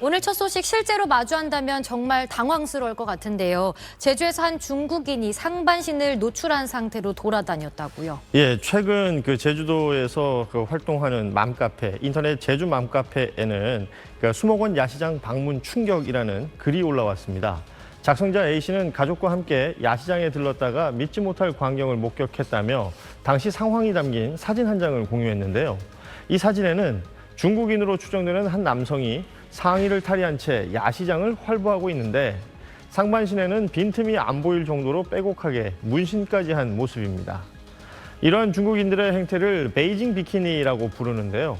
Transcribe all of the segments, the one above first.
오늘 첫 소식 실제로 마주한다면 정말 당황스러울 것 같은데요. 제주에서 한 중국인이 상반신을 노출한 상태로 돌아다녔다고요. 예, 최근 제주도에서 활동하는 맘카페, 인터넷 제주 맘카페에는 수목원 야시장 방문 충격이라는 글이 올라왔습니다. 작성자 A씨는 가족과 함께 야시장에 들렀다가 믿지 못할 광경을 목격했다며 당시 상황이 담긴 사진 한 장을 공유했는데요. 이 사진에는 중국인으로 추정되는 한 남성이 상의를 탈의한 채 야시장을 활보하고 있는데 상반신에는 빈틈이 안 보일 정도로 빼곡하게 문신까지 한 모습입니다. 이러한 중국인들의 행태를 베이징 비키니라고 부르는데요.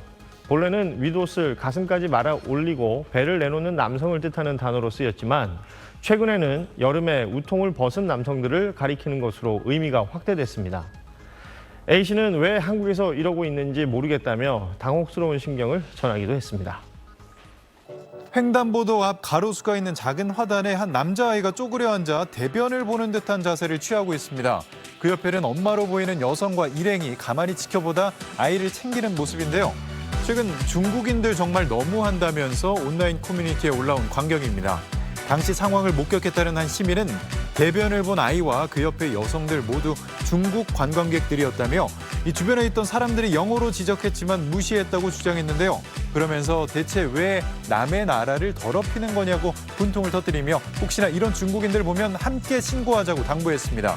본래는 윗옷을 가슴까지 말아 올리고 배를 내놓는 남성을 뜻하는 단어로 쓰였지만 최근에는 여름에 우통을 벗은 남성들을 가리키는 것으로 의미가 확대됐습니다. A씨는 왜 한국에서 이러고 있는지 모르겠다며 당혹스러운 심경을 전하기도 했습니다. 횡단보도 앞 가로수가 있는 작은 화단에 한 남자아이가 쪼그려 앉아 대변을 보는 듯한 자세를 취하고 있습니다. 그 옆에는 엄마로 보이는 여성과 일행이 가만히 지켜보다 아이를 챙기는 모습인데요. 최근 중국인들 정말 너무한다면서 온라인 커뮤니티에 올라온 광경입니다. 당시 상황을 목격했다는 한 시민은 대변을 본 아이와 그 옆의 여성들 모두 중국 관광객들이었다며 이 주변에 있던 사람들이 영어로 지적했지만 무시했다고 주장했는데요. 그러면서 대체 왜 남의 나라를 더럽히는 거냐고 분통을 터뜨리며 혹시나 이런 중국인들 보면 함께 신고하자고 당부했습니다.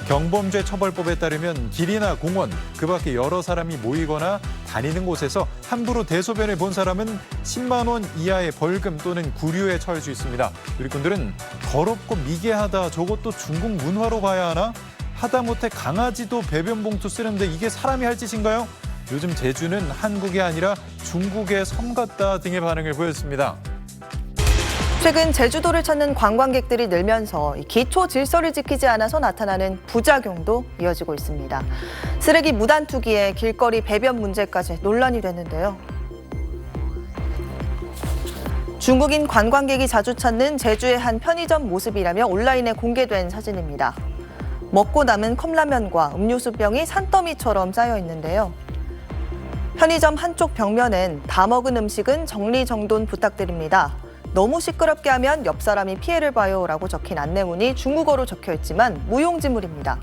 경범죄 처벌법에 따르면 길이나 공원, 그 밖에 여러 사람이 모이거나 다니는 곳에서 함부로 대소변을 본 사람은 10만 원 이하의 벌금 또는 구류에 처할 수 있습니다. 누리꾼들은 더럽고 미개하다, 저것도 중국 문화로 봐야 하나? 하다못해 강아지도 배변 봉투 쓰는데 이게 사람이 할 짓인가요? 요즘 제주는 한국이 아니라 중국의 섬 같다 등의 반응을 보였습니다. 최근 제주도를 찾는 관광객들이 늘면서 기초 질서를 지키지 않아서 나타나는 부작용도 이어지고 있습니다. 쓰레기 무단 투기에 길거리 배변 문제까지 논란이 됐는데요. 중국인 관광객이 자주 찾는 제주의 한 편의점 모습이라며 온라인에 공개된 사진입니다. 먹고 남은 컵라면과 음료수병이 산더미처럼 쌓여 있는데요. 편의점 한쪽 벽면엔 다 먹은 음식은 정리정돈 부탁드립니다. 너무 시끄럽게 하면 옆 사람이 피해를 봐요라고 적힌 안내문이 중국어로 적혀 있지만 무용지물입니다.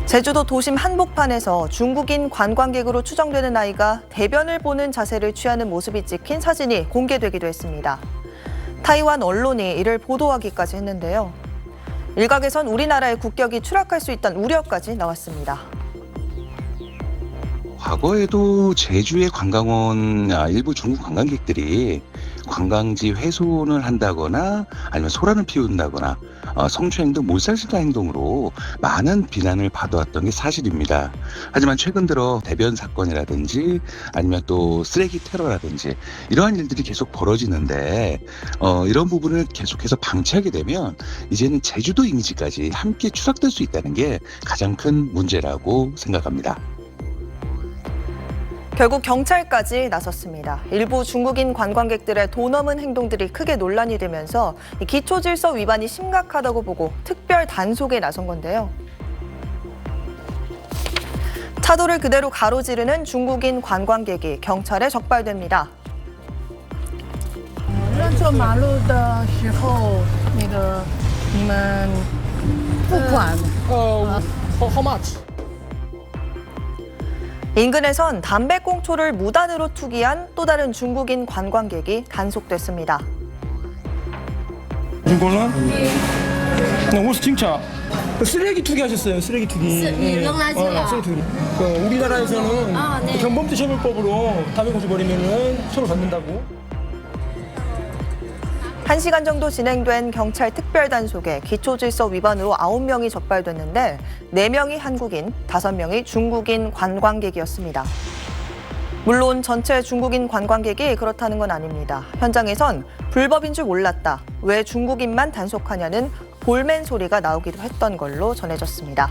제주도 도심 한복판에서 중국인 관광객으로 추정되는 아이가 대변을 보는 자세를 취하는 모습이 찍힌 사진이 공개되기도 했습니다. 타이완 언론이 이를 보도하기까지 했는데요. 일각에선 우리나라의 국격이 추락할 수 있다는 우려까지 나왔습니다. 과거에도 제주의 관광원 일부 중국 관광객들이 관광지 훼손을 한다거나 아니면 소란을 피운다거나 성추행 등 몰살시한 행동으로 많은 비난을 받아왔던 게 사실입니다. 하지만 최근 들어 대변 사건이라든지 아니면 또 쓰레기 테러라든지 이러한 일들이 계속 벌어지는데 이런 부분을 계속해서 방치하게 되면 이제는 제주도 이미지까지 함께 추락될 수 있다는 게 가장 큰 문제라고 생각합니다. 결국 경찰까지 나섰습니다. 일부 중국인 관광객들의 도 넘은 행동들이 크게 논란이 되면서 기초 질서 위반이 심각하다고 보고 특별 단속에 나선 건데요. 차도를 그대로 가로지르는 중국인 관광객이 경찰에 적발됩니다. 乱做马路的时候，你们不管？How much? 인근에선 담배꽁초를 무단으로 투기한 또 다른 중국인 관광객이 단속됐습니다. 我是警察. 쓰레기 투기하셨어요. 쓰레기 투기. 쓰레기 투기. 우리나라에서는 경범죄 처벌법으로 담배꽁초 버리면은 처벌 받는다고. 1시간 정도 진행된 경찰 특별 단속에 기초질서 위반으로 9명이 적발됐는데 4명이 한국인, 5명이 중국인 관광객이었습니다. 물론 전체 중국인 관광객이 그렇다는 건 아닙니다. 현장에선 불법인 줄 몰랐다, 왜 중국인만 단속하냐는 볼멘 소리가 나오기도 했던 걸로 전해졌습니다.